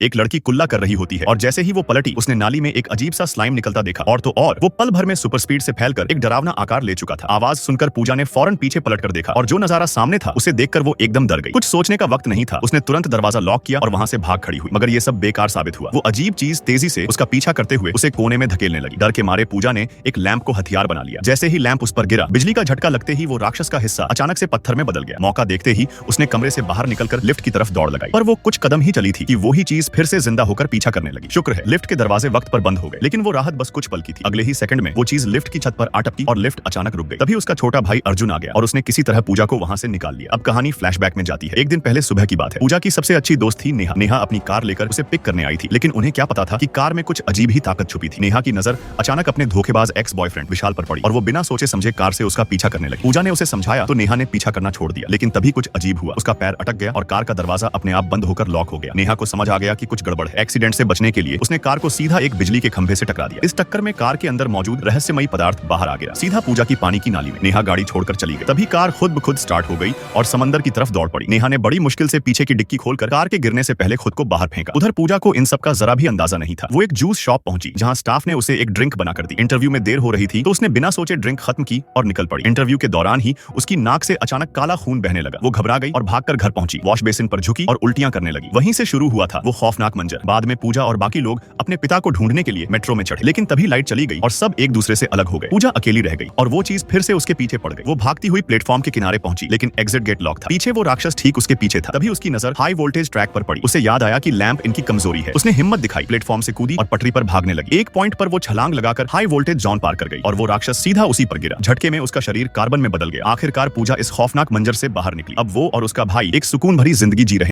एक लड़की कुल्ला कर रही होती है और जैसे ही वो पलटी उसने नाली में एक अजीब सा स्लाइम निकलता देखा और तो और वो पल भर में सुपर स्पीड से फैलकर एक डरावना आकार ले चुका था। आवाज सुनकर पूजा ने फौरन पीछे पलटकर देखा और जो नजारा सामने था उसे देखकर वो एकदम डर गई। कुछ सोचने का वक्त नहीं था, उसने तुरंत दरवाजा लॉक किया और वहां से भाग खड़ी हुई, मगर ये सब बेकार साबित हुआ। वो अजीब चीज तेजी से उसका पीछा करते हुए उसे कोने में धकेलने लगी। डर के मारे पूजा ने एक लैंप को हथियार बना लिया। जैसे ही लैंप उस पर गिरा, बिजली का झटका लगते ही वो राक्षस का हिस्सा अचानक से पत्थर में बदल गया। मौका देखते ही उसने कमरे से बाहर निकलकर लिफ्ट की तरफ दौड़ लगाई, पर वो कुछ कदम ही चली थी कि वो ही चीज फिर से जिंदा होकर पीछा करने लगी। शुक्र है लिफ्ट के दरवाजे वक्त पर बंद हो गए, लेकिन वो राहत बस कुछ पल की थी। अगले ही सेकंड में वो चीज लिफ्ट की छत पर आ टपकी और लिफ्ट अचानक रुक गई। तभी उसका छोटा भाई अर्जुन आ गया और उसने किसी तरह पूजा को वहां से निकाल लिया। अब कहानी फ्लैशबैक में जाती है। एक दिन पहले सुबह की बात है। पूजा की सबसे अच्छी दोस्त थी नेहा। नेहा अपनी कार लेकर उसे पिक करने आई थी, लेकिन उन्हें क्या पता था कि कार में कुछ अजीब ही ताकत छुपी थी। नेहा की नजर अचानक अपने धोखेबाज एक्स बॉयफ्रेंड विशाल पर पड़ी और वो बिना सोचे समझे कार से उसका पीछा करने लगी। पूजा ने उसे समझाया तो नेहा ने पीछा करना छोड़ दिया, लेकिन तभी कुछ अजीब हुआ। उसका पैर अटक गया और कार का दरवाजा अपने आप बंद होकर लॉक हो गया। नेहा को समझ आ गया कि कुछ गड़बड़ है। एक्सीडेंट से बचने के लिए उसने कार को सीधा एक बिजली के खंभे से टकरा दिया। इस टक्कर में कार के अंदर मौजूद रहस्यमयी पदार्थ बाहर आ गया, सीधा पूजा की पानी की नाली में। नेहा गाड़ी छोड़कर चली गई। तभी कार खुद ब खुद स्टार्ट हो गई और समंदर की तरफ दौड़ पड़ी। नेहा ने बड़ी मुश्किल से पीछे की डिक्की खोलकर कार के गिरने से पहले खुद को बाहर फेंका। उधर पूजा को इन सब का जरा भी अंदाजा नहीं था। वो एक जूस शॉप पहुंची जहां स्टाफ ने उसे एक ड्रिंक बनाकर दी। इंटरव्यू में देर हो रही थी तो उसने बिना सोचे ड्रिंक खत्म की और निकल पड़ी। इंटरव्यू के दौरान ही उसकी नाक से अचानक काला खून बहने लगा। वो घबरा गई और भागकर घर पहुंची। वॉश बेसिन पर झुकी और उल्टियां करने लगी। वहीं से शुरू हुआ था वो खौफनाक मंजर। बाद में पूजा और बाकी लोग अपने पिता को ढूंढने के लिए मेट्रो में चढ़े, लेकिन तभी लाइट चली गई और सब एक दूसरे से अलग हो गए। पूजा अकेली रह गई और वो चीज फिर से उसके पीछे पड़ गई। वो भागती हुई प्लेटफॉर्म के किनारे पहुंची, लेकिन एग्जिट गेट लॉक था। पीछे वो राक्षस ठीक उसके पीछे था। तभी उसकी नजर हाई वोल्टेज ट्रैक पर पड़ी। उसे याद आया कि लैंप इनकी कमजोरी है। उसने हिम्मत दिखाई, प्लेटफॉर्म से कूदी और पटरी पर भागने लगी। एक पॉइंट पर वो छलांग लगाकर हाई वोल्टेज जोन पार कर गई और वो राक्षस सीधा उसी पर गिरा। झटके में उसका शरीर कार्बन में बदल गया। आखिरकार पूजा इस खौफनाक मंजर से बाहर निकली। अब वो और उसका भाई एक सुकून भरी जिंदगी जी रहे।